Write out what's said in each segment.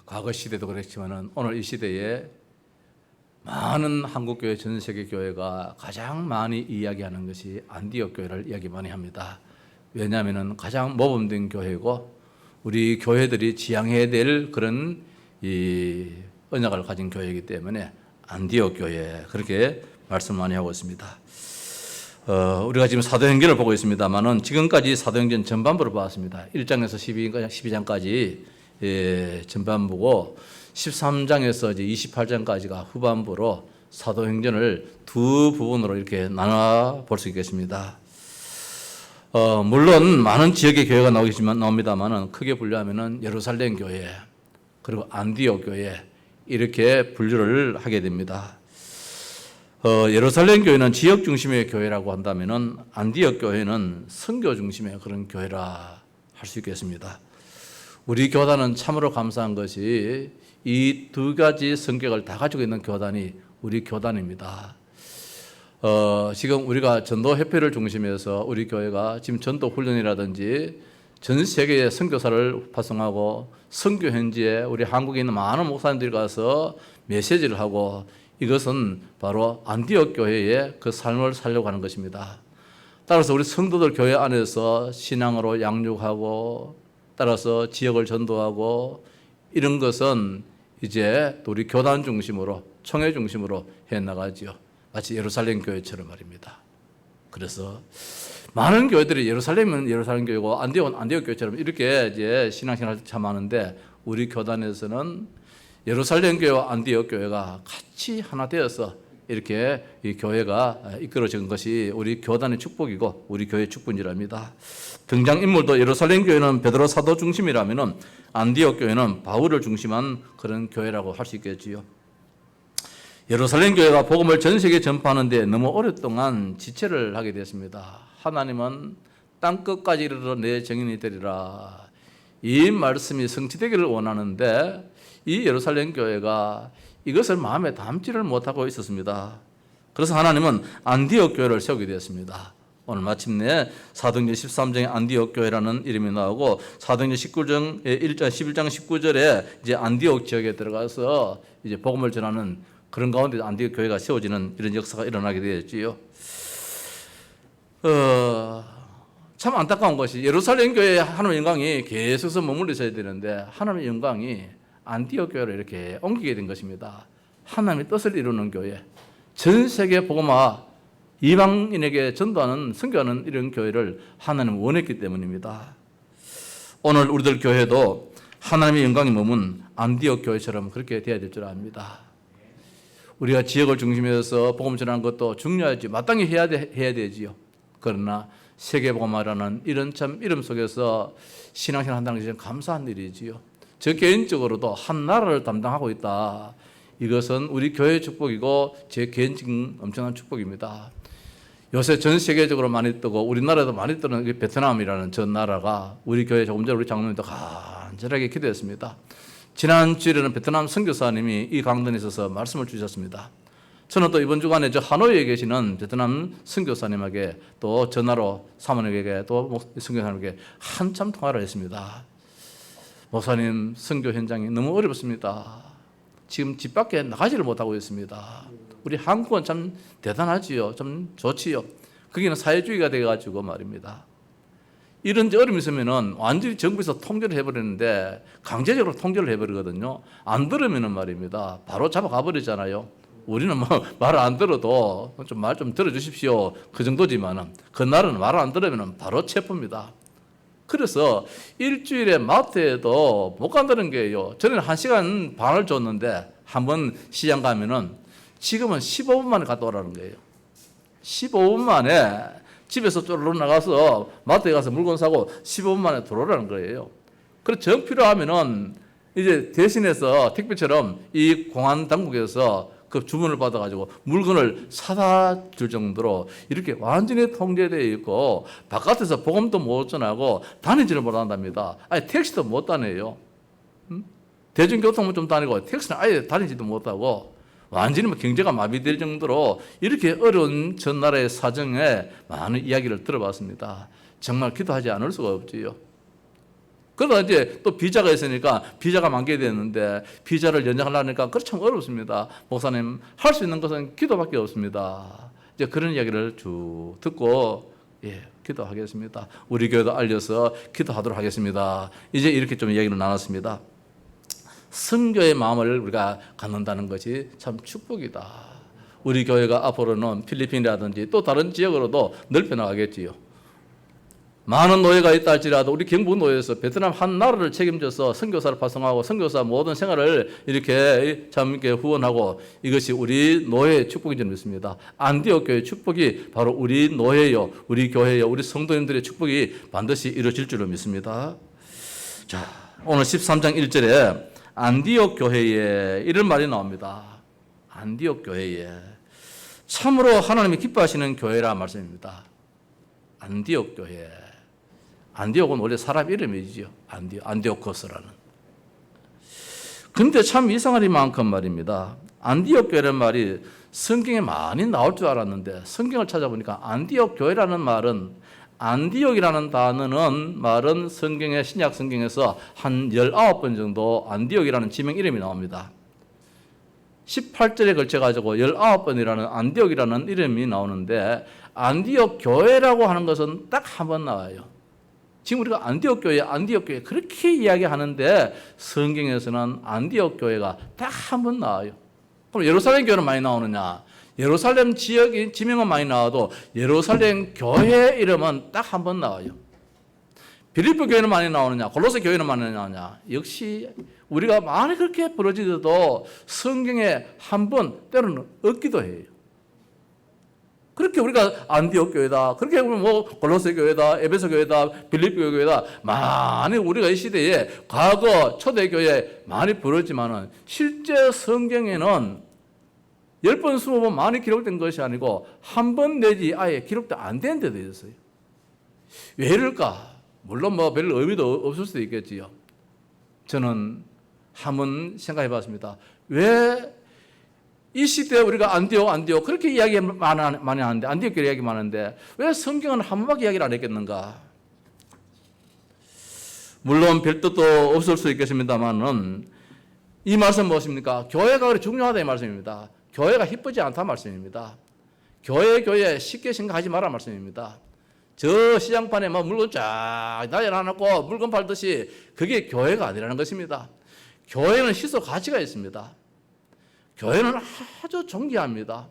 과거 시대도 그랬지만은 오늘 이 시대에 많은 한국교회, 전 세계 교회가 가장 많이 이야기하는 것이 안디옥 교회를 이야기 많이 합니다. 왜냐하면 가장 모범된 교회고 우리 교회들이 지향해야 될 그런 이 언약을 가진 교회이기 때문에 안디옥 교회 그렇게 말씀 많이 하고 있습니다. 우리가 지금 사도행전을 보고 있습니다만은 지금까지 사도행전 전반부를 봤습니다. 1장에서 12장까지 전반부고 13장에서 이제 28장까지가 후반부로 사도행전을 두 부분으로 이렇게 나눠 볼 수 있겠습니다. 물론 많은 지역의 교회가 나옵니다만은 크게 분류하면은 예루살렘 교회 그리고 안디옥 교회 이렇게 분류를 하게 됩니다. 예루살렘 교회는 지역 중심의 교회라고 한다면은 안디옥 교회는 선교 중심의 그런 교회라 할 수 있겠습니다. 우리 교단은 참으로 감사한 것이 이 두 가지 성격을 다 가지고 있는 교단이 우리 교단입니다. 지금 우리가 전도협회를 중심해서 우리 교회가 지금 전도 훈련이라든지 전 세계에 선교사를 파송하고 선교 현지에 우리 한국에 있는 많은 목사님들이 가서 메시지를 하고 이것은 바로 안디옥 교회의 그 삶을 살려고 하는 것입니다. 따라서 우리 성도들 교회 안에서 신앙으로 양육하고 따라서 지역을 전도하고 이런 것은 이제 우리 교단 중심으로 총회 중심으로 해나가지요. 마치 예루살렘 교회처럼 말입니다. 그래서 많은 교회들이 예루살렘은 예루살렘 교회고 안디옥은 안디옥 교회처럼 이렇게 이제 신앙생활을 참 하는데 우리 교단에서는 예루살렘 교회와 안디옥 교회가 같이 하나 되어서 이렇게 이 교회가 이끌어진 것이 우리 교단의 축복이고 우리 교회의 축복이랍니다. 등장인물도 예루살렘 교회는 베드로 사도 중심이라면은 안디옥 교회는 바울을 중심한 그런 교회라고 할 수 있겠지요. 예루살렘 교회가 복음을 전 세계에 전파하는데 너무 오랫동안 지체를 하게 됐습니다. 하나님은 땅 끝까지 이르러 내 증인이 되리라. 이 말씀이 성취되기를 원하는데 이 예루살렘 교회가 이것을 마음에 담지를 못하고 있었습니다. 그래서 하나님은 안디옥 교회를 세우게 되었습니다. 오늘 마침내 사도행전 13장에 안디옥 교회라는 이름이 나오고 사도행전 11장 19절에 이제 안디옥 지역에 들어가서 이제 복음을 전하는 그런 가운데 안디옥 교회가 세워지는 이런 역사가 일어나게 되었지요. 참 안타까운 것이 예루살렘 교회의 하나님의 영광이 계속해서 머물러 있어야 되는데 하나님의 영광이 안디옥 교회로 이렇게 옮기게 된 것입니다. 하나님의 뜻을 이루는 교회, 전 세계 복음화 이방인에게 전도하는 선교하는 이런 교회를 하나님은 원했기 때문입니다. 오늘 우리들 교회도 하나님의 영광이 머문 안디옥 교회처럼 그렇게 되어야 될 줄 압니다. 우리가 지역을 중심해서 복음 전하는 것도 중요하지 마땅히 해야 되지요. 그러나 세계 복음화라는 이런 참 이름 속에서 신앙생활 한다는 것이 감사한 일이지요. 저 개인적으로도 한 나라를 담당하고 있다. 이것은 우리 교회의 축복이고 제 개인적인 엄청난 축복입니다. 요새 전 세계적으로 많이 뜨고 우리나라에도 많이 뜨는 베트남이라는 전 나라가 우리 교회 조금 전에 우리 장로님도 간절하게 기도했습니다. 지난 주일에는 베트남 선교사님이 이 강단에 있어서 말씀을 주셨습니다. 저는 또 이번 주간에 저 하노이에 계시는 베트남 선교사님에게 또 전화로 사모님에게 또 선교사님에게 한참 통화를 했습니다. 목사님 선교 현장이 너무 어렵습니다. 지금 집 밖에 나가지를 못하고 있습니다. 우리 한국은 참 대단하지요. 좀 좋지요. 거기는 사회주의가 돼가지고 말입니다. 이런 어려움이 있으면은 완전히 정부에서 통제를 해버리는데 강제적으로 통제를 해버리거든요. 안 들으면은 말입니다. 바로 잡아가 버리잖아요. 우리는 뭐 말을 안 들어도 좀 말 좀 들어주십시오. 그 정도지만은 그 나라는 말을 안 들으면은 바로 체포입니다. 그래서 일주일에 마트에도 못 간다는 게요. 전에는 1시간 반을 줬는데 한번 시장 가면은 지금은 15분 만에 갔다 오라는 거예요. 15분 만에 집에서 쪼르르 나가서 마트에 가서 물건 사고 15분 만에 들어오라는 거예요. 그래서 정 필요하면은 이제 대신해서 택배처럼 이 공안 당국에서 그 주문을 받아가지고 물건을 사다 줄 정도로 이렇게 완전히 통제되어 있고 바깥에서 보험도 못 전하고 다니지를 못한답니다. 아니 택시도 못 다녀요. 대중교통은 좀 다니고 택시는 아예 다니지도 못하고 완전히 경제가 마비될 정도로 이렇게 어려운 전 나라의 사정에 많은 이야기를 들어봤습니다. 정말 기도하지 않을 수가 없지요. 그러다 이제 또 비자가 있으니까 비자가 만기가 됐는데 비자를 연장하려니까 그렇 참 어렵습니다. 목사님, 할 수 있는 것은 기도밖에 없습니다. 이제 그런 이야기를 쭉 듣고 기도하겠습니다. 우리 교회도 알려서 기도하도록 하겠습니다. 이제 이렇게 좀 이야기를 나눴습니다. 선교의 마음을 우리가 갖는다는 것이 참 축복이다. 우리 교회가 앞으로는 필리핀이라든지 또 다른 지역으로도 넓혀 나가겠지요. 많은 노예가 있다 할지라도 우리 경북 노예에서 베트남 한 나라를 책임져서 선교사를 파송하고 선교사 모든 생활을 이렇게 참 이렇게 후원하고, 이것이 우리 노예의 축복인 줄 믿습니다. 안디옥 교회의 축복이 바로 우리 노예요, 우리 교회요, 우리 성도님들의 축복이 반드시 이루어질 줄로 믿습니다. 자, 오늘 13장 1절에 안디옥 교회에 이런 말이 나옵니다. 안디옥 교회에 참으로 하나님이 기뻐하시는 교회라 말씀입니다. 안디옥 교회. 안디옥은 원래 사람 이름이지요. 안디오코스라는. 근데 참 이상한 이만큼 말입니다. 안디옥 교회라는 말이 성경에 많이 나올 줄 알았는데 성경을 찾아보니까 안디옥 교회라는 말은, 안디옥이라는 단어는 말은 성경의 신약 성경에서 한 19번 정도 안디옥이라는 지명 이름이 나옵니다. 18절에 걸쳐가지고 19번이라는 안디옥이라는 이름이 나오는데, 안디옥 교회라고 하는 것은 딱 한 번 나와요. 지금 우리가 안디옥 교회 그렇게 이야기하는데 성경에서는 안디옥 교회가 딱 한 번 나와요. 그럼 예루살렘 교회는 많이 나오느냐? 예루살렘 지역인 지명은 많이 나와도 예루살렘 교회 이름은 딱 한 번 나와요. 빌립보 교회는 많이 나오느냐? 골로새 교회는 많이 나오느냐? 역시 우리가 많이 그렇게 벌어지더라도 성경에 한 번 때로는 없기도 해요. 그렇게 우리가 안디옥 교회다, 그렇게 뭐 골로새 교회다, 에베소 교회다, 빌립보 교회다, 많이 우리가 이 시대에 과거 초대교회 많이 벌어지만은 실제 성경에는 10번, 20번 많이 기록된 것이 아니고 한 번 내지 아예 기록도 안 된 데도 있어요. 왜 이럴까? 물론 뭐 별 의미도 없을 수도 있겠지요. 저는 한번 생각해 봤습니다. 왜 이 시대에 우리가 안디옥 그렇게 이야기 많이 하는데, 안디옥 교회 이야기 많은데 왜 성경은 한 번밖에 이야기를 안 했겠는가? 물론 별 뜻도 없을 수 있겠습니다만은 이 말씀 무엇입니까? 교회가 그렇게 중요하다 이 말씀입니다. 교회가 기쁘지 않다 말씀입니다. 교회 쉽게 생각하지 마라 말씀입니다. 저 시장판에 막 물건 쫙 나열해놓고 물건 팔듯이 그게 교회가 아니라는 것입니다. 교회는 희소 가치가 있습니다. 교회는 아주 존귀합니다.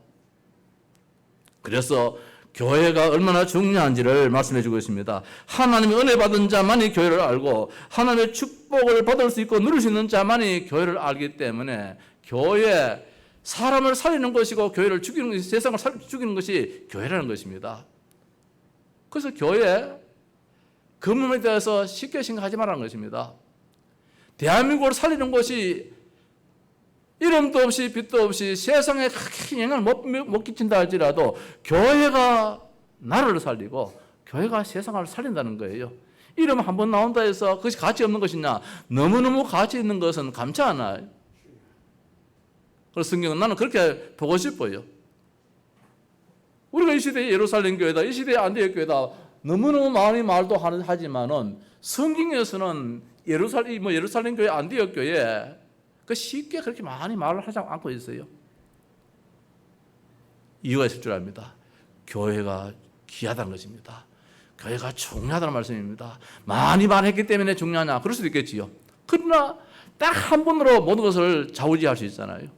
그래서 교회가 얼마나 중요한지를 말씀해 주고 있습니다. 하나님의 은혜 받은 자만이 교회를 알고 하나님의 축복을 받을 수 있고 누릴 수 있는 자만이 교회를 알기 때문에 교회, 사람을 살리는 것이고 교회를 죽이는 것이, 세상을 죽이는 것이 교회라는 것입니다. 그래서 교회 그 몸에 대해서 쉽게 생각하지 말라는 것입니다. 대한민국을 살리는 것이 이름도 없이 빛도 없이 세상에 크게 영향을 못 끼친다 할지라도 교회가 나라를 살리고 교회가 세상을 살린다는 거예요. 이름 한 번 나온다 해서 그것이 가치 없는 것이냐? 너무너무 가치 있는 것은 감치 않아요. 그래서 성경은 나는 그렇게 보고 싶어요. 우리가 이 시대에 예루살렘 교회다, 이 시대에 안디옥 교회다, 너무너무 많이 말도 하지만은 성경에서는 예루살렘 교회, 안디옥 교회 그 쉽게 그렇게 많이 말을 하지 않고 있어요. 이유가 있을 줄 압니다. 교회가 귀하다는 것입니다. 교회가 중요하다는 말씀입니다. 많이 말했기 때문에 중요하냐? 그럴 수도 있겠지요. 그러나 딱 한 번으로 모든 것을 좌우지할 수 있잖아요.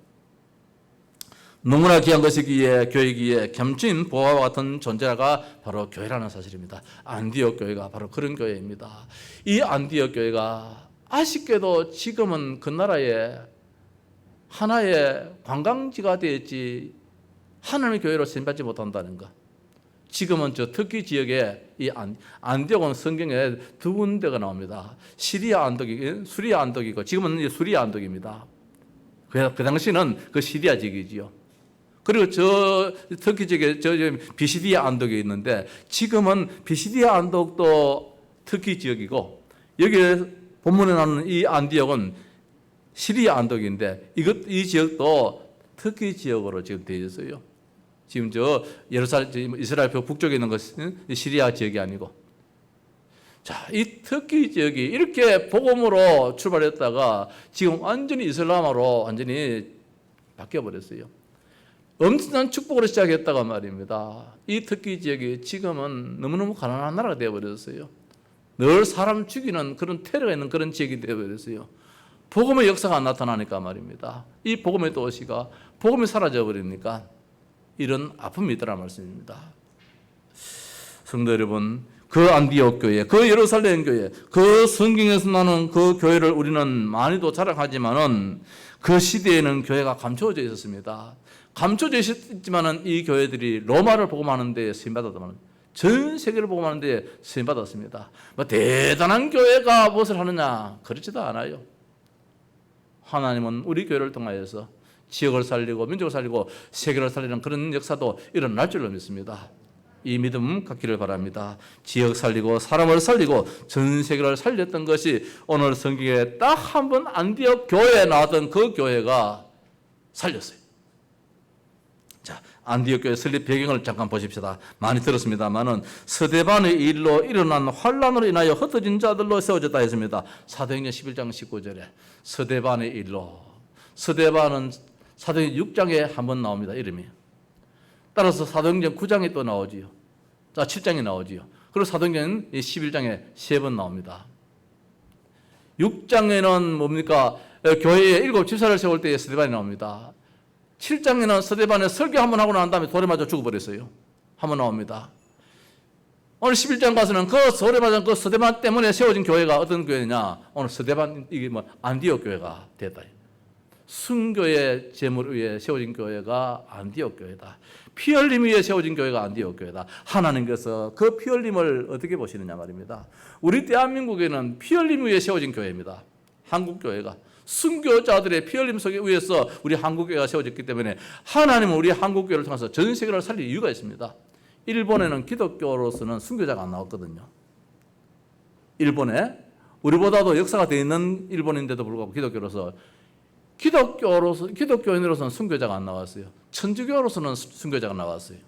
너무나 귀한 것이기에 교회이기에 겸진 보화와 같은 존재가 바로 교회라는 사실입니다. 안디옥 교회가 바로 그런 교회입니다. 이 안디옥 교회가 아쉽게도 지금은 그 나라의 하나의 관광지가 되었지 하나님의 교회로 쓰임받지 못한다는 것. 지금은 저 터키 지역에 이 안디옥은 성경에 두 군데가 나옵니다. 수리아 안독이고 지금은 이제 수리아 안독입니다. 그 당시는 그 시리아 지역이지요. 그리고 저 터키 지역에 저 비시디아 안독이 있는데 지금은 비시디아 안독도 터키 지역이고 여기에 본문에 나오는 이 안디옥은 시리아 안독인데 이 지역도 터키 지역으로 지금 되어 있어요. 지금 저 이스라엘 북쪽에 있는 것은 시리아 지역이 아니고 자, 이 터키 지역이 이렇게 복음으로 출발했다가 지금 완전히 이슬람화로 완전히 바뀌어버렸어요. 엄청난 축복으로 시작했다가 말입니다. 이 터키 지역이 지금은 너무너무 가난한 나라가 되어버렸어요. 늘 사람 죽이는 그런 테러가 있는 그런 지역이 되어버렸어요. 복음의 역사가 안 나타나니까 말입니다. 이 복음의 도시가 복음이 사라져버리니까 이런 아픔이 있더라 말씀입니다. 성도 여러분, 그 안디옥 교회, 그 예루살렘 교회, 그 성경에서 나는 그 교회를 우리는 많이도 자랑하지만은 그 시대에는 교회가 감춰져 있었습니다. 감춰져 있었지만은 이 교회들이 로마를 복음하는 데 쓰임받았다면 전 세계를 복음하는 데 쓰임받았습니다. 뭐 대단한 교회가 무엇을 하느냐? 그렇지도 않아요. 하나님은 우리 교회를 통하여서 지역을 살리고 민족을 살리고 세계를 살리는 그런 역사도 일어날 줄로 믿습니다. 이 믿음 갖기를 바랍니다. 지역 살리고 사람을 살리고 전 세계를 살렸던 것이 오늘 성경에 딱 한 번 안디옥 교회에 나왔던 그 교회가 살렸어요. 자, 안디옥 교회 설립 배경을 잠깐 보십시다. 많이 들었습니다만은 스데반의 일로 일어난 환란으로 인하여 흩어진 자들로 세워졌다 했습니다. 사도행전 11장 19절에 스데반의 일로, 스데반은 사도행전 6장에 한 번 나옵니다. 이름이. 따라서 사도행전 9장에 또 나오지요. 자, 7장에 나오지요. 그리고 사도행전 11장에 3번 나옵니다. 6장에는 뭡니까? 교회에 7 집사를 세울 때에 스데반이 나옵니다. 7장에는 스데반에 설교 한번 하고 난 다음에 돌에 맞아 죽어버렸어요. 한번 나옵니다. 오늘 11장 가서는 그 돌에 맞은 그 스데반 때문에 세워진 교회가 어떤 교회냐? 오늘 스데반, 이게 뭐 안디옥 교회가 됐다. 순교의 제물 위에 세워진 교회가 안디옥 교회다. 피 흘림 위에 세워진 교회가 안디옥 교회다. 하나님께서 그 피 흘림을 어떻게 보시느냐 말입니다. 우리 대한민국에는 피 흘림 위에 세워진 교회입니다. 한국 교회가 순교자들의 피 흘림 속에 위에서 우리 한국 교회가 세워졌기 때문에 하나님은 우리 한국 교회를 통해서 전 세계를 살릴 이유가 있습니다. 일본에는 기독교로서는 순교자가 안 나왔거든요. 일본에 우리보다도 역사가 돼 있는 일본인데도 불구하고 기독교인으로서는 순교자가 안 나왔어요. 천주교로서는 순교자가 나왔어요.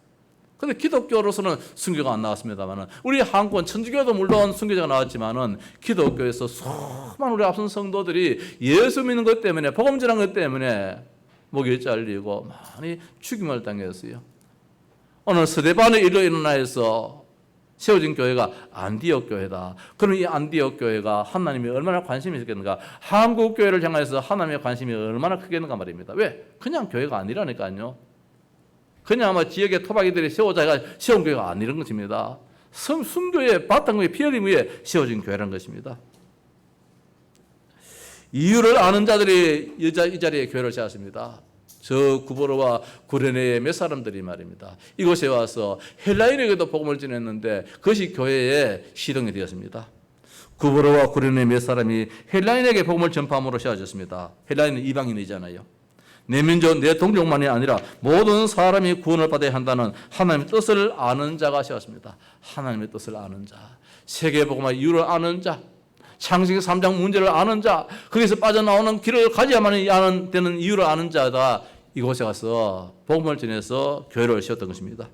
그런데 기독교로서는 순교가 안 나왔습니다만은 우리 한국은 천주교도 물론 순교자가 나왔지만은 기독교에서 수많은 우리 앞선 성도들이 예수 믿는 것 때문에 복음 전한 것 때문에 목이 잘리고 많이 죽임을 당했어요. 오늘 스데반의 일로 일어나서 세워진 교회가 안디옥 교회다. 그럼 이 안디옥 교회가 하나님이 얼마나 관심이 있겠는가? 한국 교회를 향해서 하나님의 관심이 얼마나 크겠는가 말입니다. 왜? 그냥 교회가 아니라니까요. 그냥 아마 지역의 토박이들이 세워자가 세운 교회가 아니라는 것입니다. 순교의 바탕 피 흘림 위에 세워진 교회라는 것입니다. 이유를 아는 자들이 이 자리에 교회를 세웠습니다. 저 구보로와 구레네의 몇 사람들이 말입니다. 이곳에 와서 헬라인에게도 복음을 전했는데 그것이 교회의 시동이 되었습니다. 구보로와 구레네의 몇 사람이 헬라인에게 복음을 전파함으로 세워졌습니다. 헬라인은 이방인이잖아요. 내 민족, 내 동족만이 아니라 모든 사람이 구원을 받아야 한다는 하나님의 뜻을 아는 자가 세웠습니다. 하나님의 뜻을 아는 자, 세계복음의 이유를 아는 자, 창세기 3장 문제를 아는 자, 거기서 빠져나오는 길을 가져야만 되는 이유를 아는 자가 이곳에 가서 복음을 전해서 교회를 세웠던 것입니다.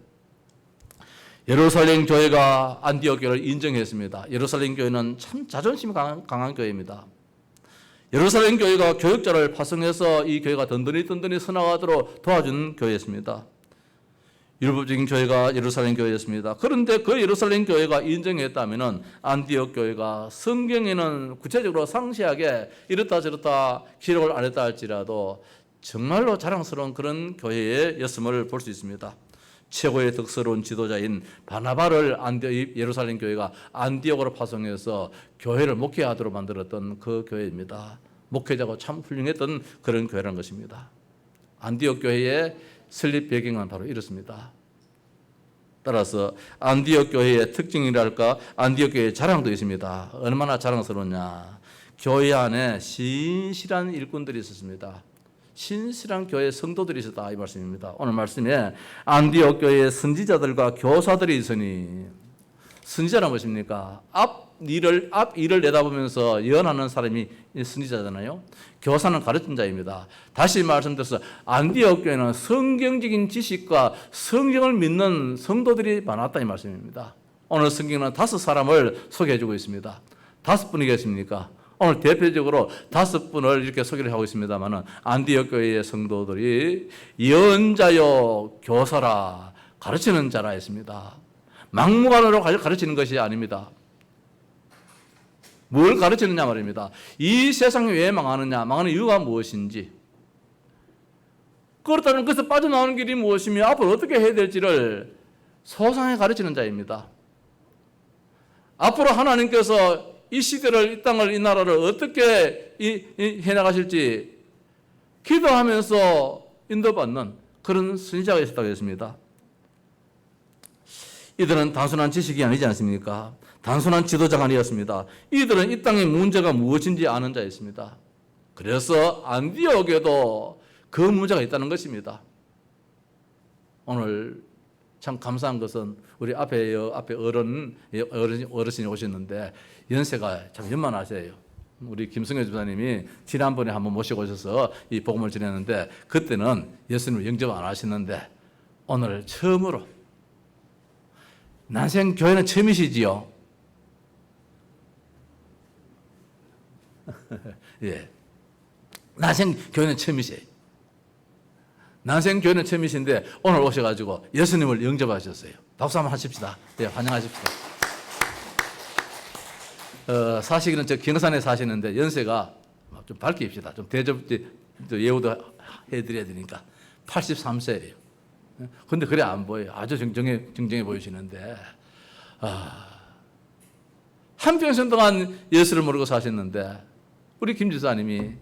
예루살렘 교회가 안디옥 교회를 인정했습니다. 예루살렘 교회는 참 자존심이 강한 교회입니다. 예루살렘 교회가 교역자를 파송해서 이 교회가 든든히 서나가도록 도와준 교회였습니다. 율법적인 교회가 예루살렘 교회였습니다. 그런데 그 예루살렘 교회가 인정했다면 안디옥 교회가 성경에는 구체적으로 상세하게 이렇다 저렇다 기록을 안 했다 할지라도 정말로 자랑스러운 그런 교회였음을 볼 수 있습니다. 최고의 덕스러운 지도자인 바나바를 예루살렘 교회가 안디옥으로 파송해서 교회를 목회하도록 만들었던 그 교회입니다. 목회자가 참 훌륭했던 그런 교회라는 것입니다. 안디옥 교회의 설립 배경은 바로 이렇습니다. 따라서 안디옥 교회의 특징이랄까, 안디옥 교회의 자랑도 있습니다. 얼마나 자랑스러우냐. 교회 안에 신실한 일꾼들이 있었습니다. 신실한 교회 성도들이 있었다 이 말씀입니다. 오늘 말씀에 안디옥 교회의 선지자들과 교사들이 있으니, 선지자란 무엇입니까? 앞 일을 내다보면서 예언하는 사람이 선지자잖아요. 교사는 가르친 자입니다. 다시 말씀드려서 안디옥 교회는 성경적인 지식과 성경을 믿는 성도들이 많았다 이 말씀입니다. 오늘 성경은 5사람을 소개해주고 있습니다. 5분이겠습니까? 오늘 대표적으로 5분을 이렇게 소개를 하고 있습니다만은 안디옥 교회의 성도들이 예언자요 교사라 가르치는 자라 했습니다. 막무가내로 가르치는 것이 아닙니다. 뭘 가르치느냐 말입니다. 이 세상이 왜 망하느냐, 망하는 이유가 무엇인지, 그렇다면 그것에서 빠져나오는 길이 무엇이며 앞으로 어떻게 해야 될지를 소상히 가르치는 자입니다. 앞으로 하나님께서 이 시대를, 이 땅을, 이 나라를 어떻게 해나가실지 기도하면서 인도받는 그런 선지자가 있었다고 했습니다. 이들은 단순한 지식이 아니지 않습니까? 단순한 지도자가 아니었습니다. 이들은 이 땅의 문제가 무엇인지 아는 자였습니다. 그래서 안디옥에도 그 문제가 있다는 것입니다. 오늘 참 감사한 것은 우리 앞에 어르신이 오셨는데 연세가 참 연만하세요. 우리 김승현 집사님이 지난번에 한번 모시고 오셔서 이 복음을 전했는데 그때는 예수님을 영접 안 하시는데 오늘 처음으로 난생 교회는 처음이시지요. 예, 난생 교회는 처음이세요. 난생 교회는 처음이신데 오늘 오셔가지고 예수님을 영접하셨어요. 박수 한번 하십시다. 예, 환영하십시오. 사실은 저 경산에 사시는데 연세가 좀 밝힙시다. 좀 대접 예우도 해드려야 되니까 83세예요. 근데 그래 안 보여요. 아주 정정해 보이시는데 한평생 동안 예수를 모르고 사셨는데 우리 김 지사님이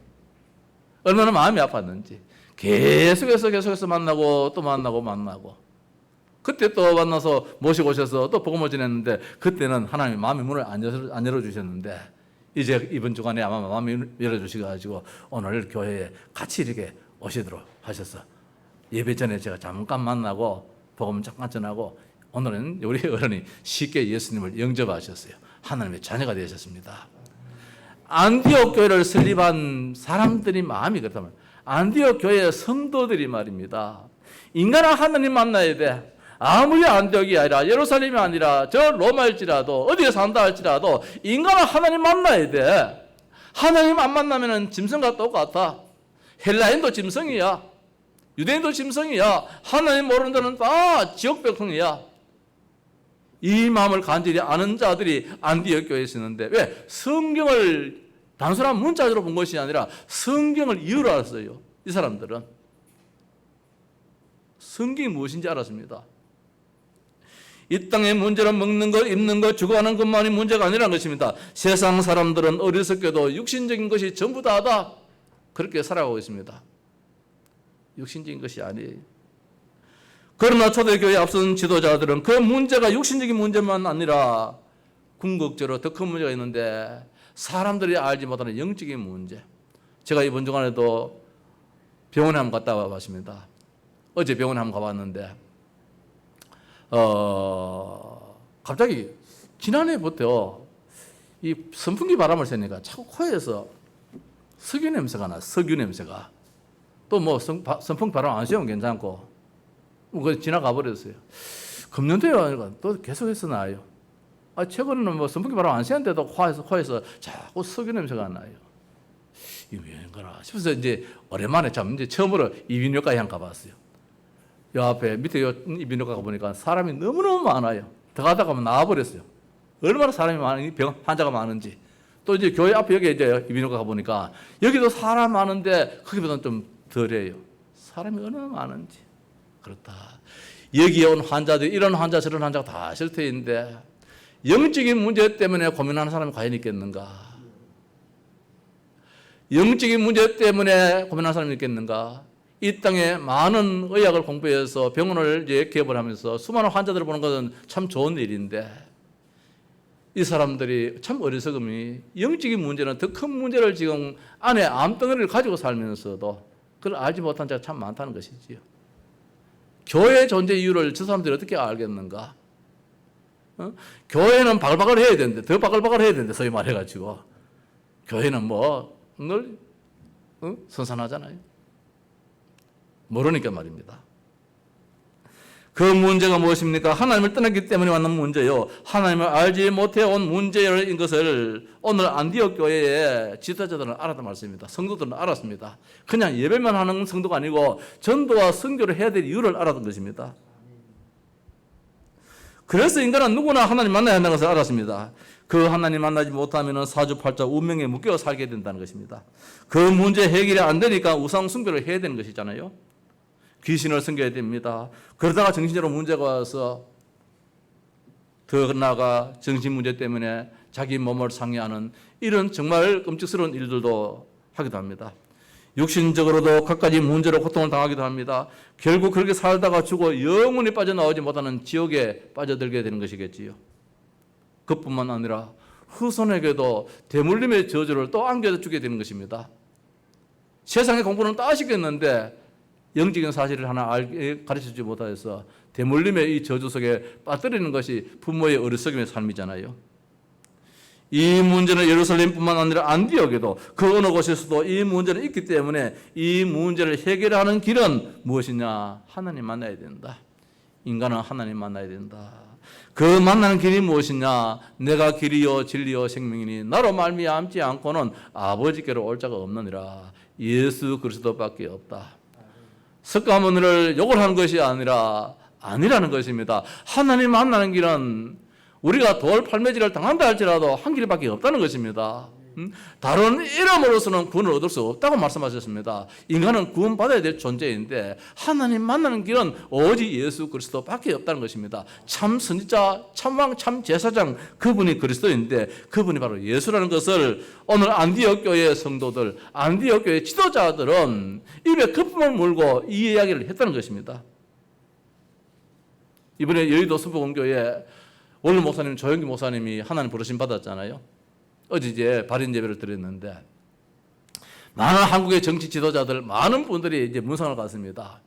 얼마나 마음이 아팠는지 계속해서 만나고 또 만나고 그때 또 만나서 모시고 오셔서 또 복음을 전했는데 그때는 하나님이 마음의 문을 안 열어주셨는데 이제 이번 주간에 아마 마음을 열어주셔가지고 오늘 교회에 같이 이렇게 오시도록 하셔서 예배 전에 제가 잠깐 만나고 복음 잠깐 전하고 오늘은 우리 어른이 쉽게 예수님을 영접하셨어요. 하나님의 자녀가 되셨습니다. 안디옥 교회를 설립한 사람들이 마음이 그렇다면 안디옥 교회의 성도들이 말입니다. 인간은 하나님 만나야 돼. 아무리 안디옥이 아니라 예루살렘이 아니라 저 로마일지라도 어디에 산다 할지라도 인간은 하나님 만나야 돼. 하나님 안 만나면 짐승과 똑같아. 헬라인도 짐승이야. 유대인도 짐승이야. 하나님 모르는 자는 다 지옥 백성이야. 이 마음을 간절히 아는 자들이 안디옥 교회에 있었는데 왜? 성경을 단순한 문자적으로 본 것이 아니라 성경을 이유로 알았어요. 이 사람들은 성경이 무엇인지 알았습니다. 이 땅의 문제는 먹는 것, 입는 것, 죽어가는 것만이 문제가 아니라는 것입니다. 세상 사람들은 어리석게도 육신적인 것이 전부 다다 그렇게 살아가고 있습니다. 육신적인 것이 아니에요. 그러나 초대교회 앞선 지도자들은 그 문제가 육신적인 문제만 아니라 궁극적으로 더 큰 문제가 있는데 사람들이 알지 못하는 영적인 문제. 제가 이번 주간에도 병원에 한번 갔다 와봤습니다. 어제 병원에 한번 가봤는데 갑자기 지난해부터 이 선풍기 바람을 쐬니까 자꾸 코에서 석유 냄새가 나. 석유 냄새가. 또 뭐 선풍기 바람 안 쐬면 괜찮고 그 지나가 버렸어요. 금년도에 또 계속해서 나요. 최근에는 뭐 선풍기 바람 안 쐬는데도 코에서 자꾸 석유 냄새가 나요. 이게 왜인가나 싶어서 이제 오랜만에 이제 처음으로 이비인후과에 한 가봤어요. 요 앞에 밑에 요 이비인후과 가보니까 사람이 너무너무 많아요. 들어가다가 나와버렸어요. 얼마나 사람이 많으니 환자가 많은지. 또 이제 교회 앞에 여기 이제 이비인후과 가보니까 여기도 사람 많은데 거기보다는 좀 덜해요. 사람이 얼마나 많은지. 그렇다. 여기에 온 환자들, 이런 환자, 저런 환자가 다 있을 터인데 영적인 문제 때문에 고민하는 사람이 과연 있겠는가? 영적인 문제 때문에 고민하는 사람이 있겠는가? 이 땅에 많은 의학을 공부해서 병원을 이제 개업을 하면서 수많은 환자들을 보는 것은 참 좋은 일인데 이 사람들이 참 어리석음이 영적인 문제는 더 큰 문제를 지금 안에 암덩어리를 가지고 살면서도 그걸 알지 못한 자가 참 많다는 것이지요. 교회의 존재 이유를 저 사람들이 어떻게 알겠는가? 교회는 바글바글 해야 되는데, 더 바글바글 해야 되는데, 소위 말해가지고. 교회는 뭐, 늘, 선선하잖아요. 모르니까 말입니다. 그 문제가 무엇입니까? 하나님을 떠났기 때문에 왔는 문제요. 하나님을 알지 못해온 문제인 것을 오늘 안디옥 교회의 지도자들은 알았단 말씀입니다. 성도들은 알았습니다. 그냥 예배만 하는 성도가 아니고 전도와 선교를 해야 될 이유를 알았던 것입니다. 그래서 인간은 누구나 하나님 만나야 한다는 것을 알았습니다. 그 하나님 만나지 못하면 사주팔자 운명에 묶여 살게 된다는 것입니다. 그 문제 해결이 안 되니까 우상 숭배를 해야 되는 것이잖아요. 귀신을 섬겨야 됩니다. 그러다가 정신적으로 문제가 와서 더 나아가 정신 문제 때문에 자기 몸을 상해하는 이런 정말 끔찍스러운 일들도 하기도 합니다. 육신적으로도 갖가지 문제로 고통을 당하기도 합니다. 결국 그렇게 살다가 죽어 영원히 빠져나오지 못하는 지옥에 빠져들게 되는 것이겠지요. 그뿐만 아니라 후손에게도 대물림의 저주를 또 안겨주게 되는 것입니다. 세상의 공부는 다 아시겠는데 영적인 사실을 하나 가르쳐주지 못하여서 대물림의 이 저주 속에 빠뜨리는 것이 부모의 어리석임의 삶이잖아요. 이 문제는 예루살렘뿐만 아니라 안디옥에도 그 어느 곳에서도 이 문제는 있기 때문에 이 문제를 해결하는 길은 무엇이냐? 하나님 만나야 된다. 인간은 하나님 만나야 된다. 그 만나는 길이 무엇이냐? 내가 길이요 진리요 생명이니 나로 말미암지 않고는 아버지께로 올 자가 없느니라. 예수 그리스도밖에 없다. 석가모니를 욕을 하는 것이 아니라는 것입니다. 하나님 만나는 길은 우리가 돌 팔매질을 당한다 할지라도 한 길밖에 없다는 것입니다. 다른 이름으로서는 구원을 얻을 수 없다고 말씀하셨습니다. 인간은 구원받아야 될 존재인데 하나님 만나는 길은 오직 예수 그리스도밖에 없다는 것입니다. 참 선지자, 참왕, 참 제사장 그분이 그리스도인데 그분이 바로 예수라는 것을 오늘 안디옥 교회의 성도들, 안디옥 교회의 지도자들은 입에 거품을 물고 이 이야기를 했다는 것입니다. 이번에 여의도 수복음교회 원로 목사님 조영기 목사님이 하나님 부르심 받았잖아요. 어제 이제 발인 예배를 드렸는데 많은 한국의 정치 지도자들 많은 분들이 이제 문상을 갔습니다.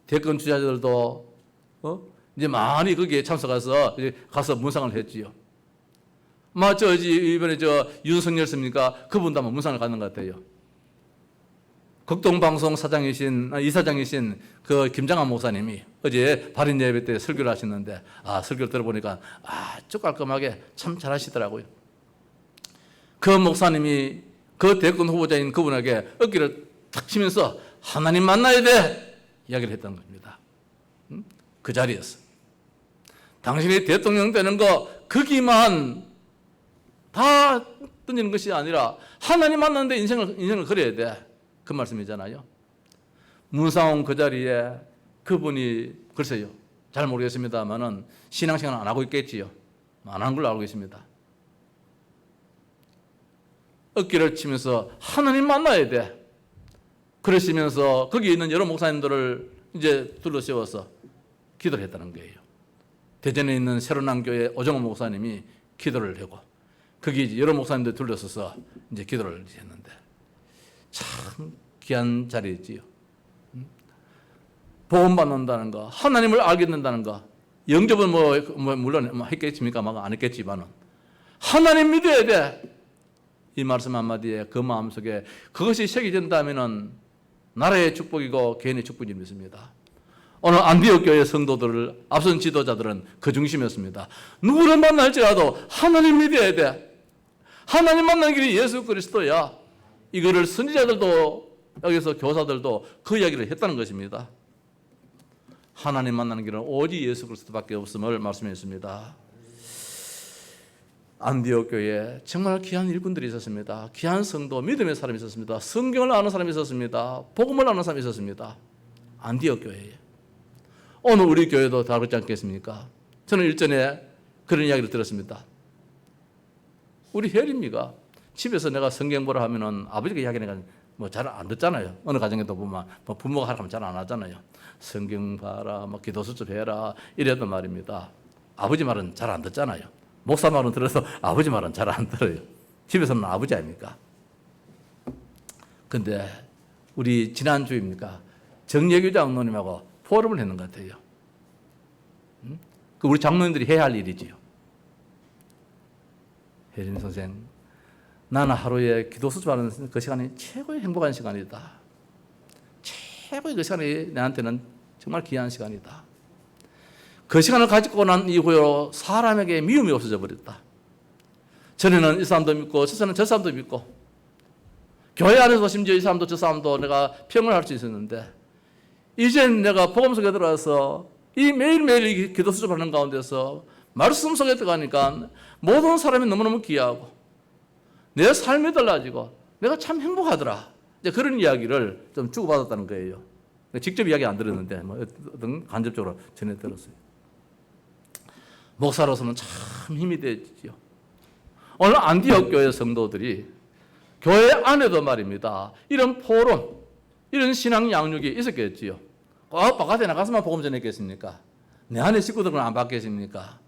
대권 주자들도 이제 많이 거기에 참석해서 가서 문상을 했지요. 이번에 윤석열 씁니까? 그분도 아마 문상을 갔는 것 같아요. 극동방송 이사장이신 그 김장한 목사님이 어제 발인 예배 때 설교를 하시는데 설교를 들어보니까 아주 깔끔하게 참 잘하시더라고요. 그 목사님이 그 대권 후보자인 그분에게 어깨를 탁 치면서 하나님 만나야 돼 이야기를 했던 겁니다. 그 자리에서 당신이 대통령 되는 거 거기만 다 던지는 것이 아니라 하나님 만나는데 인생을 걸어야 돼. 그 말씀이잖아요. 문상홍 그 자리에 그분이 글쎄요 잘 모르겠습니다만은 신앙생활 안 하고 있겠지요. 안 한 걸로 알고 있습니다. 어깨를 치면서 하나님 만나야 돼. 그러시면서 거기 있는 여러 목사님들을 이제 둘러세워서 기도를 했다는 거예요. 대전에 있는 새로남교회 오정호 목사님이 기도를 하고 거기 여러 목사님들 둘러서서 이제 기도를 했는데 참 귀한 자리였지요. 복음 받는다는 거, 하나님을 알게 된다는 거, 영접은 물론 했겠습니까? 안 했겠지만은 하나님 믿어야 돼. 이 말씀 한마디에 그 마음속에 그것이 새겨진다면은 나라의 축복이고 개인의 축복이 믿습니다. 오늘 안디옥 교회 성도들을 앞선 지도자들은 그 중심이었습니다. 누구를 만날지라도 하나님 믿어야 돼. 하나님 만나는 길이 예수 그리스도야. 이거를 선지자들도 여기서 교사들도 그 이야기를 했다는 것입니다. 하나님 만나는 길은 오직 예수 그리스도밖에 없음을 말씀했습니다. 안디옥 교회에 정말 귀한 일꾼들이 있었습니다. 귀한 성도, 믿음의 사람이 있었습니다. 성경을 아는 사람이 있었습니다. 복음을 아는 사람이 있었습니다. 안디옥 교회에. 오늘 우리 교회도 다 그렇지 않겠습니까? 저는 일전에 그런 이야기를 들었습니다. 우리 혜림이가 집에서 내가 성경 보라 하면은 아버지가 이야기하니까 잘 안 듣잖아요. 어느 가정에도 보면 부모가 하라면 잘 안 하잖아요. 성경 봐라, 기도 수첩 해라 이랬단 말입니다. 아버지 말은 잘 안 듣잖아요. 목사 말은 들어서 아버지 말은 잘 안 들어요. 집에서는 아버지 아닙니까? 근데 우리 지난주입니까? 정예규 장로님하고 포럼을 했는 것 같아요. 그 우리 장로님들이 해야 할 일이지요. 혜림 선생, 나는 하루에 기도 수집하는 그 시간이 최고의 행복한 시간이다. 최고의 그 시간이 나한테는 정말 귀한 시간이다. 그 시간을 가지고 난 이후로 사람에게 미움이 없어져 버렸다. 전에는 이 사람도 믿고 저는 저 사람도 믿고 교회 안에서 심지어 이 사람도 저 사람도 내가 평을 할 수 있었는데 이젠 내가 복음 속에 들어와서 이 매일매일 이 기도 수줍하는 가운데서 말씀 속에 들어가니까 모든 사람이 너무너무 귀하고 내 삶이 달라지고 내가 참 행복하더라. 이제 그런 이야기를 좀 주고받았다는 거예요. 직접 이야기 안 들었는데 뭐 어떤 간접적으로 전해 들었어요. 목사로서는 참 힘이 되지요. 오늘 안디옥 교회 성도들이 교회 안에도 말입니다. 이런 포럼, 이런 신앙 양육이 있었겠지요. 꼭 바깥에 나가서만 복음 전했겠습니까? 내 안에 식구들은 안 받겠습니까?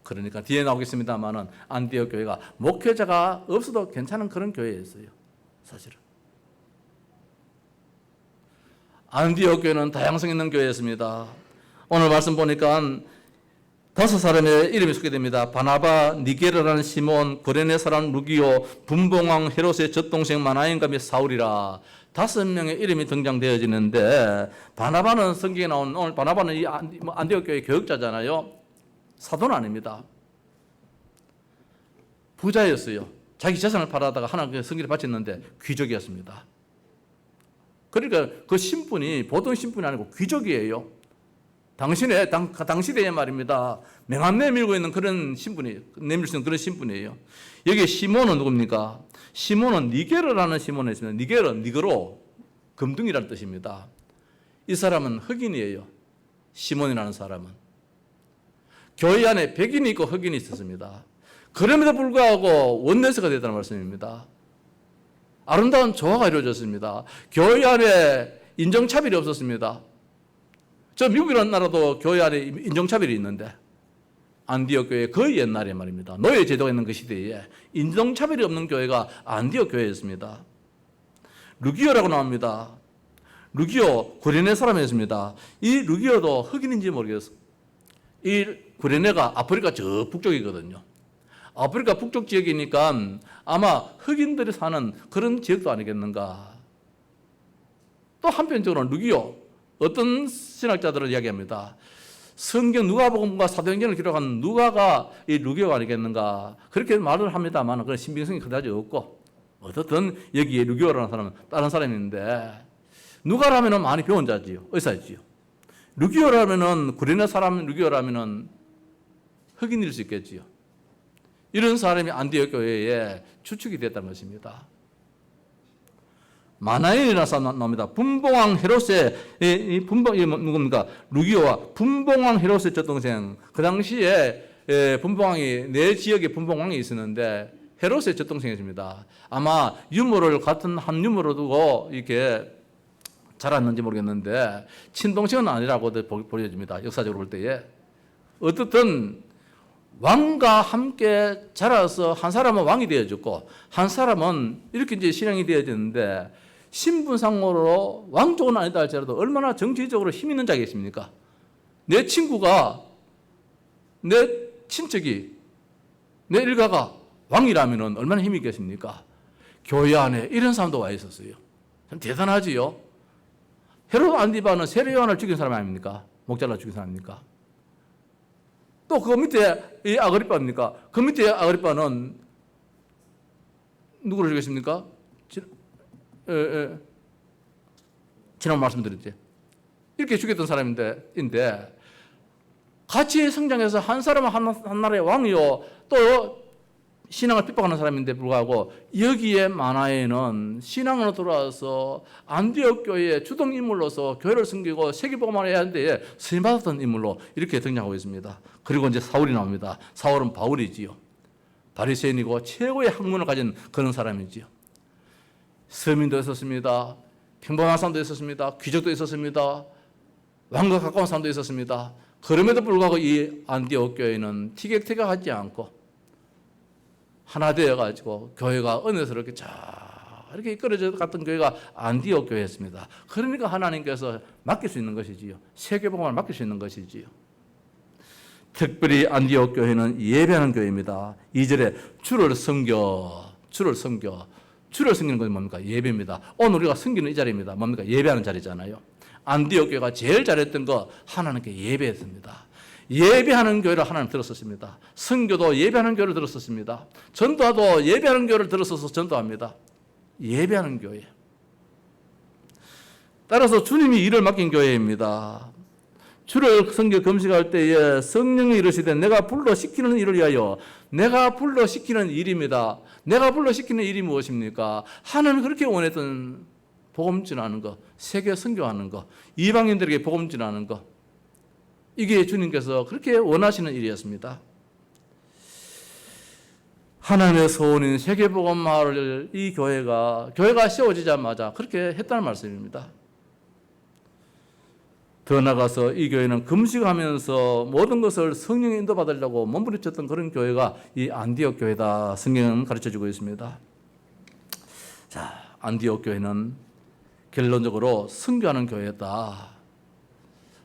그러니까 뒤에 나오겠습니다만은 안디옥 교회가 목회자가 없어도 괜찮은 그런 교회였어요. 사실은. 안디옥 교회는 다양성 있는 교회였습니다. 오늘 말씀 보니까 5사람의 이름이 소개됩니다. 바나바, 니게르라는 시몬, 구레네 사람 루기오, 분봉왕 헤롯의 젖동생 마나인과 및 사울이라 5명의 이름이 등장되어지는데 바나바는 성경에 나온 오늘 바나바는 이 안디옥 교회 교역자잖아요. 사도는 아닙니다. 부자였어요. 자기 재산을 팔아다가 하나님께 성기를 바쳤는데 귀족이었습니다. 그러니까 그 신분이 보통 신분이 아니고 귀족이에요. 당시대에 말입니다. 맹한 내밀고 있는 그런 신분이, 내밀 수 있는 그런 신분이에요. 여기 시몬은 누굽니까? 시몬은 니게르라는 시몬이 있습니다. 니그로, 금둥이라는 뜻입니다. 이 사람은 흑인이에요. 시몬이라는 사람은. 교회 안에 백인이 있고 흑인이 있었습니다. 그럼에도 불구하고 원내스가 됐다는 말씀입니다. 아름다운 조화가 이루어졌습니다. 교회 안에 인종차별이 없었습니다. 저 미국이라는 나라도 교회 안에 인종차별이 있는데 안디옥 교회 거의 옛날에 말입니다. 노예 제도가 있는 그 시대에 인종차별이 없는 교회가 안디옥 교회였습니다. 루기오라고 나옵니다. 루기오 구레네 사람이었습니다. 이 루기오도 흑인인지 모르겠어요. 이 구레네가 아프리카 저 북쪽이거든요. 아프리카 북쪽 지역이니까 아마 흑인들이 사는 그런 지역도 아니겠는가. 또 한편적으로는 루기오 어떤 신학자들은 이야기합니다. 성경 누가복음과 사도행전을 기록한 누가가 이 루기오가 아니겠는가 그렇게 말을 합니다만 그런 신빙성이 그다지 없고 어떻든 여기에 루기오라는 사람은 다른 사람인데 누가라면은 많이 배운 자지요. 의사지요. 루기오라면은 구레네 사람 루기오라면은 흑인일 수 있겠지요. 이런 사람이 안디옥 교회에 주축이 됐다는 것입니다. 마나인이라는 사람 나옵니다. 분봉왕 헤롯의 이 누굽니까? 루기오와 분봉왕 헤롯의 젖동생. 그 당시에 분봉왕이 내 지역에 분봉왕이 있었는데 헤롯의 젖동생이었습니다. 아마 유모를 같은 한 유모로 두고 이렇게 자랐는지 모르겠는데 친동생은 아니라고 보여집니다. 역사적으로 볼 때에. 어떻든 왕과 함께 자라서 한 사람은 왕이 되어졌고 한 사람은 이렇게 이제 신앙이 되어졌는데 신분상으로 왕족은 아니다 할지라도 얼마나 정치적으로 힘 있는 자겠습니까? 내 친구가 내 친척이 내 일가가 왕이라면 얼마나 힘이 있겠습니까? 교회 안에 이런 사람도 와 있었어요. 참 대단하지요. 헤롯 안디바는 세례 요한을 죽인 사람 아닙니까? 목자를 죽인 사람입니까? 또 그 밑에 이 아그리빠입니까? 그 밑에 아그리빠는 누구를 죽였습니까? 지난 말씀드렸지. 이렇게 죽였던 사람인데 같이 성장해서 한 사람은 한 나라의 왕이요 또 신앙을 핍박하는 사람인데 불구하고 여기에 마나에는 신앙으로 돌아와서 안디옥 교회의 주동 인물로서 교회를 섬기고 세계복음을 해야 하는데 쓰임받았던 인물로 이렇게 등장하고 있습니다. 그리고 이제 사울이 나옵니다. 사울은 바울이지요. 바리새인이고 최고의 학문을 가진 그런 사람이지요. 서민도 있었습니다. 평범한 사람도 있었습니다. 귀족도 있었습니다. 왕과 가까운 사람도 있었습니다. 그럼에도 불구하고 이 안디옥 교회는 티격태격하지 않고 하나 되어가지고 교회가 은혜스럽게 잘 이렇게 이끌어져 갔던 교회가 안디옥 교회였습니다. 그러니까 하나님께서 맡길 수 있는 것이지요. 세계복음을 맡길 수 있는 것이지요. 특별히 안디옥 교회는 예배하는 교회입니다. 2절에 주를 섬기는 것이 뭡니까? 예배입니다. 오늘 우리가 섬기는 이 자리입니다. 뭡니까? 예배하는 자리잖아요. 안디옥 교회가 제일 잘했던 거 하나님께 예배했습니다. 예배하는 교회를 하나님 들었었습니다. 선교도 예배하는 교회를 들었었습니다. 전도도 예배하는 교회를 들었어서 전도합니다. 예배하는 교회. 따라서 주님이 일을 맡긴 교회입니다. 주를 섬겨 금식할 때에 성령이 이르시되 내가 불러 시키는 일을 위하여, 내가 불러 시키는 일입니다. 내가 불러 시키는 일이 무엇입니까? 하나님이 그렇게 원했던 복음 전하는 거, 세계 선교하는 거, 이방인들에게 복음 전하는 거, 이게 주님께서 그렇게 원하시는 일이었습니다. 하나님의 소원인 세계복음 마을을 이 교회가 세워지자마자 그렇게 했다는 말씀입니다. 더 나아가서 이 교회는 금식하면서 모든 것을 성령의 인도받으려고 몸부림쳤던 그런 교회가 이 안디옥 교회다. 성경은 가르쳐주고 있습니다. 자, 안디옥 교회는 결론적으로 선교하는 교회다.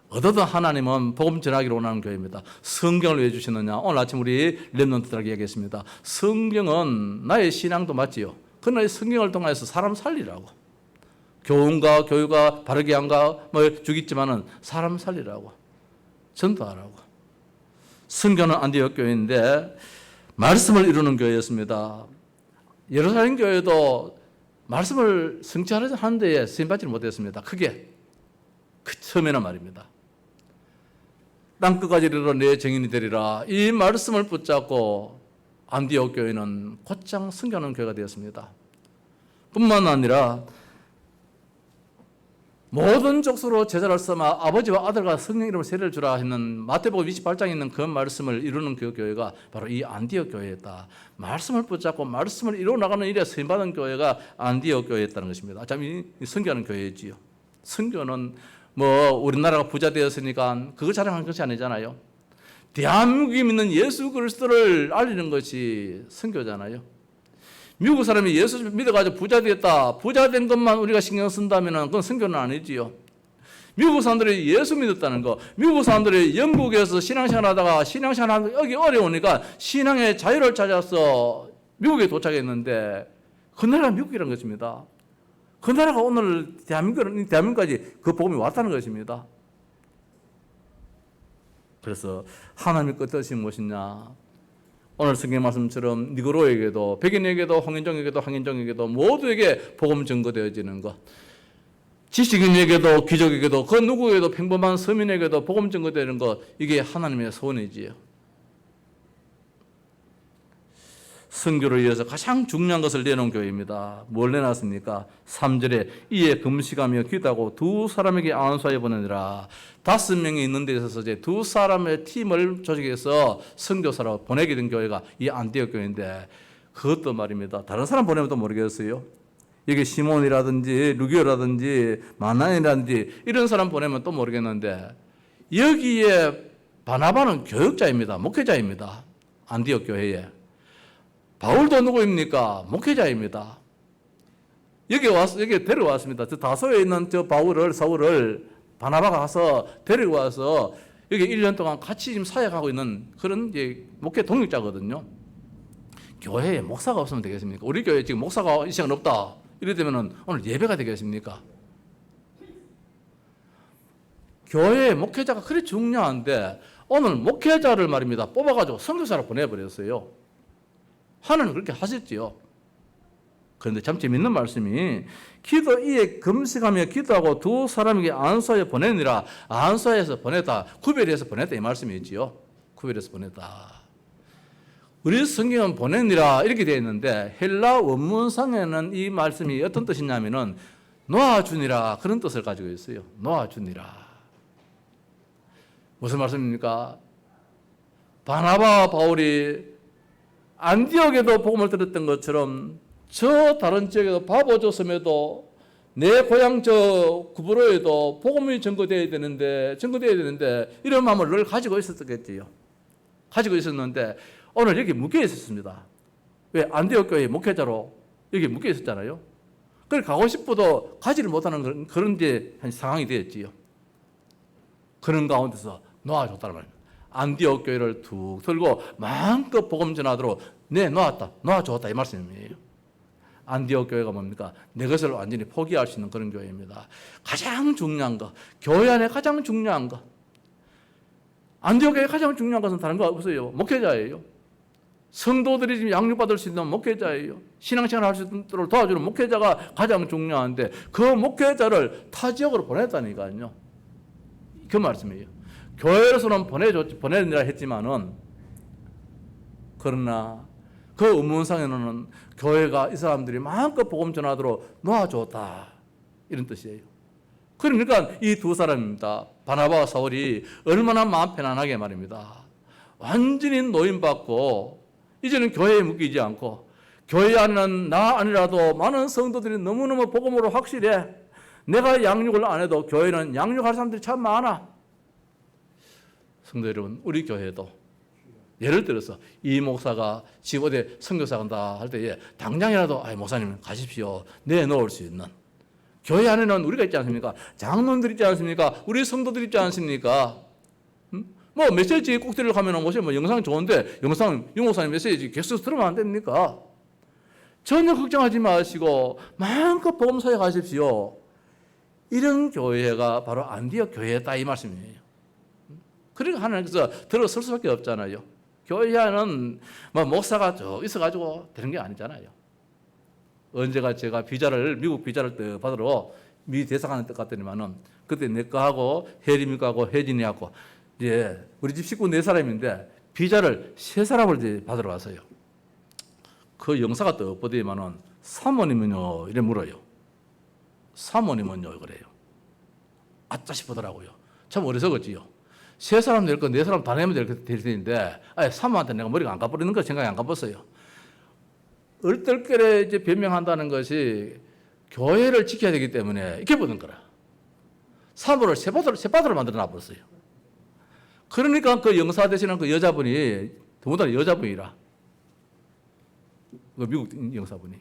어떠든 하나님은 복음 전하기로 원하는 교회입니다. 성경을 왜 주시느냐? 오늘 아침 우리 렘넌트들에게 얘기했습니다. 성경은 나의 신앙도 맞지요. 그러나 성경을 통해서 사람 살리라고. 교훈과 교육과 바르게 한가 주겠지만은 사람 살리라고, 전도하라고. 선교는 안디옥 교회인데 말씀을 이루는 교회였습니다. 예루살렘 교회도 말씀을 성취하는 데에 쓰임받지를 못했습니다. 크게. 처음에는 말입니다. 땅끝까지 이르러 내 증인이 되리라. 이 말씀을 붙잡고 안디옥 교회는 곧장 선교하는 교회가 되었습니다. 뿐만 아니라 모든 족속으로 제자를 삼아 아버지와 아들과 성령 이름으로 세례를 주라 했는 마태복음 28장에 있는 그 말씀을 이루는 그 교회가 바로 이 안디옥 교회였다. 말씀을 붙잡고 말씀을 이루어 나가는 일에 쓰임받은 교회가 안디옥 교회였다는 것입니다. 참 이 선교하는 교회지요. 선교는 우리나라가 부자 되었으니까 그거 자랑하는 것이 아니잖아요. 대한민국이 믿는 예수 그리스도를 알리는 것이 선교잖아요. 미국 사람이 예수 믿어가지고 부자 되었다. 부자 된 것만 우리가 신경 쓴다면 그건 선교는 아니지요. 미국 사람들이 예수 믿었다는 거, 미국 사람들이 영국에서 신앙생활 하다가 신앙생활 하기 어려우니까 신앙의 자유를 찾아서 미국에 도착했는데 그 나라가 미국이라는 것입니다. 그 나라가 오늘 대한민국까지 그 복음이 왔다는 것입니다. 그래서 하나님의 뜻이 무엇이냐? 오늘 성경 말씀처럼 니그로에게도, 백인에게도, 홍인종에게도, 황인종에게도 모두에게 복음 전거되어지는 것. 지식인에게도, 귀족에게도, 그 누구에게도, 평범한 서민에게도 복음 전거되는 것. 이게 하나님의 소원이지요. 선교를 위해서 가장 중요한 것을 내놓은 교회입니다. 뭘 내놨습니까? 3절에 이에 금식하며 기도하고 두 사람에게 안수하여 보내니라. 5명이 있는 데 있어서 이제 두 사람의 팀을 조직해서 선교사로 보내게 된 교회가 이 안디옥 교회인데, 그것도 말입니다. 다른 사람 보내면 또 모르겠어요. 여기 시몬이라든지 루기오라든지 마나이라든지 이런 사람 보내면 또 모르겠는데, 여기에 바나바는 교육자입니다. 목회자입니다. 안디옥 교회에. 바울도 누구입니까? 목회자입니다. 여기 데려왔습니다. 저 다소에 있는 사울을 바나바가 가서 데리고 와서 여기 1년 동안 같이 지금 사역하고 있는 그런 목회 동역자거든요. 교회에 목사가 없으면 되겠습니까? 우리 교회에 지금 목사가 이 시간 없다. 이래 되면은 오늘 예배가 되겠습니까? 교회에 목회자가 그리 중요한데 오늘 목회자를 말입니다. 뽑아가지고 선교사로 보내버렸어요. 하나님 그렇게 하셨지요. 그런데 참 재밌는 말씀이 기도 이에 금식하며 기도하고 두 사람에게 안수하여 보내니라. 안수하여서 보냈다. 구별해서 보냈다 이 말씀이지요. 구별해서 보냈다. 우리 성경은 보내니라 이렇게 되어 있는데 헬라 원문상에는 이 말씀이 어떤 뜻이냐면은 놓아주니라 그런 뜻을 가지고 있어요. 놓아주니라. 무슨 말씀입니까? 바나바와 바울이 안디옥에도 복음을 들었던 것처럼 저 다른 지역에도 바보조섬에도 내 고향 저 구브로에도 복음이 전거되어야 되는데 이런 마음을 늘 가지고 있었겠지요. 가지고 있었는데 오늘 여기 묶여 있었습니다. 왜? 안디옥 교회 목회자로 여기 묶여 있었잖아요. 그걸 가고 싶어도 가지를 못하는 그런 상황이 되었지요. 그런 가운데서 놓아줬다는 말입니다. 안디옥 교회를 툭 들고 마음껏 복음 전하도록 놓아줬다 이 말씀이에요. 안디옥 교회가 뭡니까? 내 것을 완전히 포기할 수 있는 그런 교회입니다. 가장 중요한 거, 교회 안에 가장 중요한 거. 안디옥 교회 가장 중요한 것은 다른 거 없어요. 목회자예요. 성도들이 지금 양육받을 수 있는 목회자예요. 신앙생활 할 수 있도록 도와주는 목회자가 가장 중요한데 그 목회자를 타 지역으로 보냈다니까요. 그 말씀이에요. 교회로서는 보내느라 했지만은 그러나 그 의문상에는 교회가 이 사람들이 마음껏 복음 전하도록 놓아줬다. 이런 뜻이에요. 그러니까 이 두 사람입니다. 바나바와 사울이 얼마나 마음 편안하게 말입니다. 완전히 노임받고 이제는 교회에 묶이지 않고 교회 안에는 나 아니라도 많은 성도들이 너무너무 복음으로 확실해. 내가 양육을 안 해도 교회는 양육할 사람들이 참 많아. 성도 여러분, 우리 교회도 예를 들어서 이 목사가 지금 어디 선교사 간다 할 때에 당장이라도 목사님 가십시오. 내놓을 수 있는 교회 안에는 우리가 있지 않습니까? 장로들 있지 않습니까? 우리 성도들 있지 않습니까? 뭐 메시지 꼭지를 가면 뭐 영상 좋은데 영상 유 목사님 메시지 계속 들으면 안 됩니까? 전혀 걱정하지 마시고 마음껏 복음 사역하십시오. 이런 교회가 바로 안디옥 교회다 이 말씀이에요. 그러니까 하나님께서 들어설 수밖에 없잖아요. 교회 안은 뭐 목사가 쭉 있어가지고 되는 게 아니잖아요. 언제가 제가 미국 비자를 받으러 미 대사관에 갔더니만은 그때 내 거하고 혜림이 거하고 혜진이 하고 이제 우리 집 식구 4사람인데 비자를 3사람을 이제 받으러 왔어요. 그 영사가 또 엇보더니만은 사모님은요 이래 물어요. 사모님은요 그래요. 아짜 싶더라고요. 참 어리석었지요. 3사람 낼 거 4사람 다 내면 될 텐데 사모한테 내가 머리가 안 가버리는 거 생각이 안 가봤어요. 얼떨결에 이제 변명한다는 것이 교회를 지켜야 되기 때문에 이렇게 보는 거라. 사모를 셋바다로 만들어 놔버렸어요. 그러니까 그 영사 되시는 그 여자분이 더군다나 여자분이라 그 미국 영사분이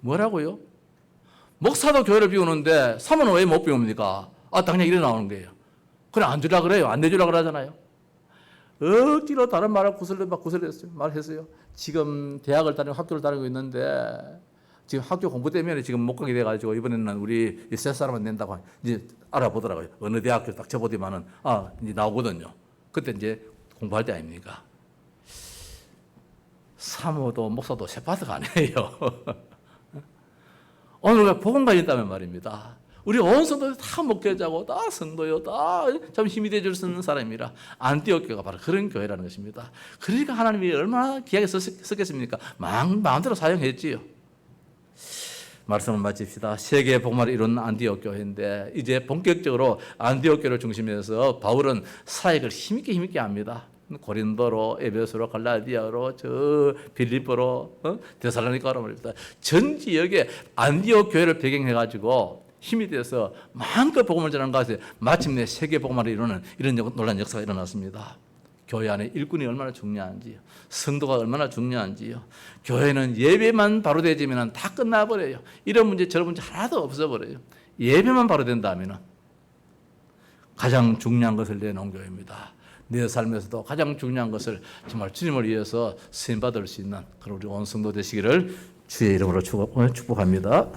뭐라고요? 목사도 교회를 비우는데 사모는 왜 못 비웁니까? 당장 이래 나오는 거예요. 그래 안 주라 그래요. 안 내주라 그러잖아요. 억지로 다른 말을 말했어요. 지금 대학을 다니고 학교를 다니고 있는데 지금 학교 공부 때문에 지금 못 가게 돼가지고 이번에는 우리 세 사람은 낸다고 이제 알아보더라고요. 어느 대학교 딱 쳐보더만은 이제 나오거든요. 그때 이제 공부할 때 아닙니까? 사모도 목사도 셋바드가 아니에요. 오늘 복음가 있다면 말입니다. 우리 온 성도들 다 목회자고 다 성도요 다 참 힘이 되줄 수 있는 사람이라 안디옥 교회가 바로 그런 교회라는 것입니다. 그러니까 하나님이 얼마나 귀하게 썼겠습니까? 마음대로 사용했지요. 말씀을 마칩시다. 세계의 복음을 이룬 안디옥 교회인데 이제 본격적으로 안디옥 교회를 중심해서 바울은 사역을 힘있게 합니다. 고린도로, 에베소로, 갈라디아로, 저 빌립보로, 데살로니가로 말입니다. 전 지역에 안디옥 교회를 배경해가지고 힘이 돼서 마음껏 복음을 전하는 것에 마침내 세계 복음을 이루는 이런 놀라운 역사가 일어났습니다. 교회 안에 일꾼이 얼마나 중요한지요. 성도가 얼마나 중요한지요. 교회는 예배만 바로 되지면 다 끝나버려요. 이런 문제 저런 문제 하나도 없어버려요. 예배만 바로 된다면 가장 중요한 것을 내놓은 교회입니다. 내 삶에서도 가장 중요한 것을 정말 주님을 위해서 쓰임받을 수 있는 그런 우리 온 성도 되시기를 주의 이름으로 축복합니다.